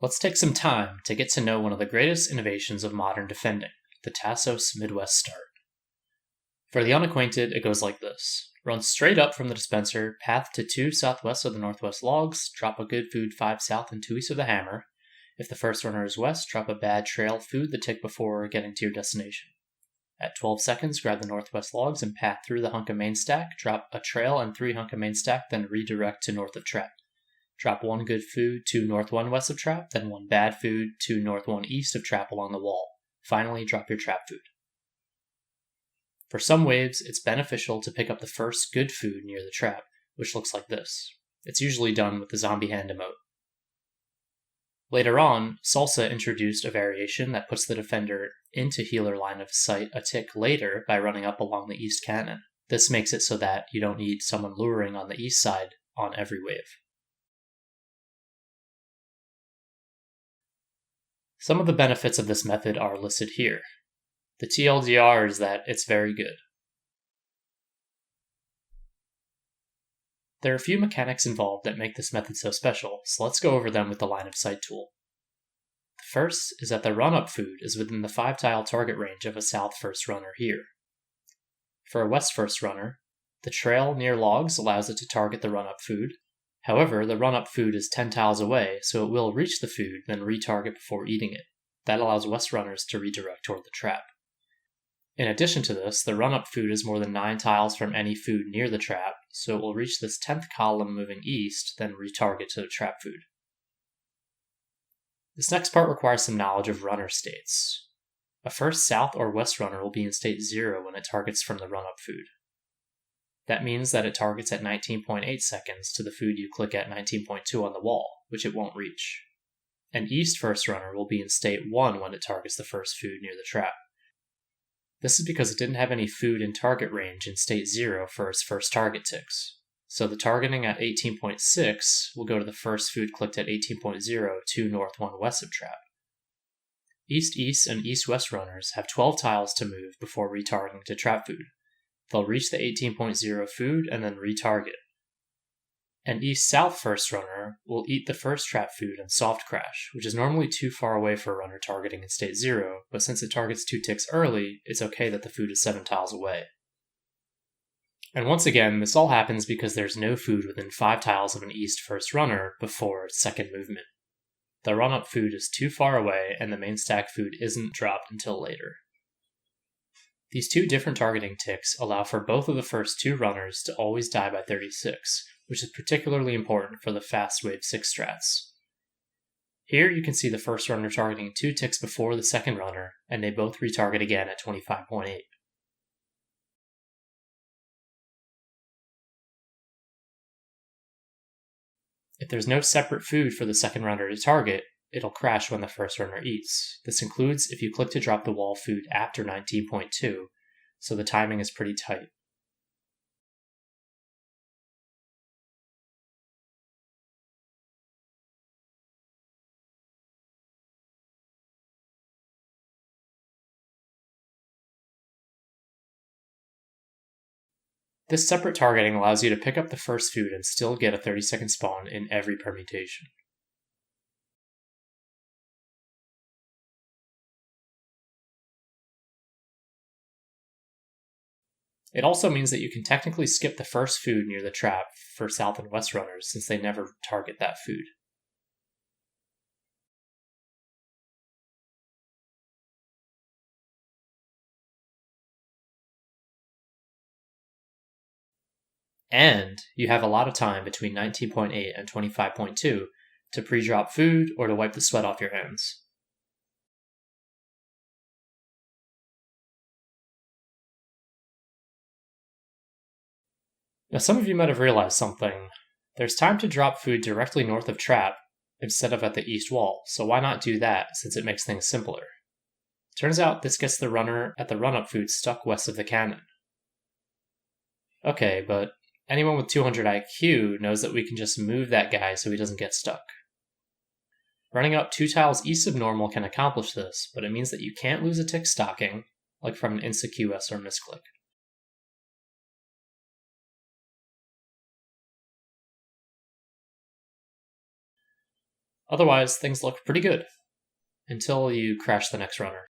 Let's take some time to get to know one of the greatest innovations of modern defending, the Tassos Midwest Start. For the unacquainted, it goes like this. Run straight up from the dispenser, path to 2 southwest of the northwest logs, drop a good food 5 south and 2 east of the hammer. If the first runner is west, drop a bad trail food the tick before getting to your destination. At 12 seconds, grab the northwest logs and path through the hunk of main stack, drop a trail and 3 hunk of main stack, then redirect to north of trap. Drop 1 good food to north 1 west of trap, then 1 bad food to north 1 east of trap along the wall. Finally, drop your trap food. For some waves, it's beneficial to pick up the first good food near the trap, which looks like this. It's usually done with the zombie hand emote. Later on, Salsa introduced a variation that puts the defender into healer line of sight a tick later by running up along the east cannon. This makes it so that you don't need someone luring on the east side on every wave. Some of the benefits of this method are listed here. The TLDR is that it's very good. There are a few mechanics involved that make this method so special, so let's go over them with the line of sight tool. The first is that the run-up food is within the 5-tile target range of a south first runner here. For a west first runner, the trail near logs allows it to target the run-up food. However, the run-up food is 10 tiles away, so it will reach the food, then retarget before eating it. That allows west runners to redirect toward the trap. In addition to this, the run-up food is more than 9 tiles from any food near the trap, so it will reach this 10th column moving east, then retarget to the trap food. This next part requires some knowledge of runner states. A first south or west runner will be in state 0 when it targets from the run-up food. That means that it targets at 19.8 seconds to the food you click at 19.2 on the wall, which it won't reach. An east first runner will be in state 1 when it targets the first food near the trap. This is because it didn't have any food in target range in state 0 for its first target ticks. So the targeting at 18.6 will go to the first food clicked at 18.0 to north 1 west of trap. East-east and east-west runners have 12 tiles to move before retargeting to trap food. They'll reach the 18.0 food and then retarget. An east-south first runner will eat the first trap food and soft crash, which is normally too far away for a runner targeting in state 0, but since it targets 2 ticks early, it's okay that the food is 7 tiles away. And once again, this all happens because there's no food within 5 tiles of an east first runner before its second movement. The run-up food is too far away, and the main stack food isn't dropped until later. These 2 different targeting ticks allow for both of the first 2 runners to always die by 36, which is particularly important for the fast wave 6 strats. Here you can see the first runner targeting 2 ticks before the second runner, and they both retarget again at 25.8. If there's no separate food for the second runner to target, it'll crash when the first runner eats. This includes if you click to drop the wall food after 19.2, so the timing is pretty tight. This separate targeting allows you to pick up the first food and still get a 30-second spawn in every permutation. It also means that you can technically skip the first food near the trap for south and west runners since they never target that food. And you have a lot of time between 19.8 and 25.2 to pre-drop food or to wipe the sweat off your hands. Now some of you might have realized something. There's time to drop food directly north of trap instead of at the east wall, so why not do that since it makes things simpler? Turns out this gets the runner at the run-up food stuck west of the cannon. Okay, but anyone with 200 IQ knows that we can just move that guy so he doesn't get stuck. Running up 2 tiles east of normal can accomplish this, but it means that you can't lose a tick stocking, like from an insta-QS or misclick. Otherwise, things look pretty good until you crash the next runner.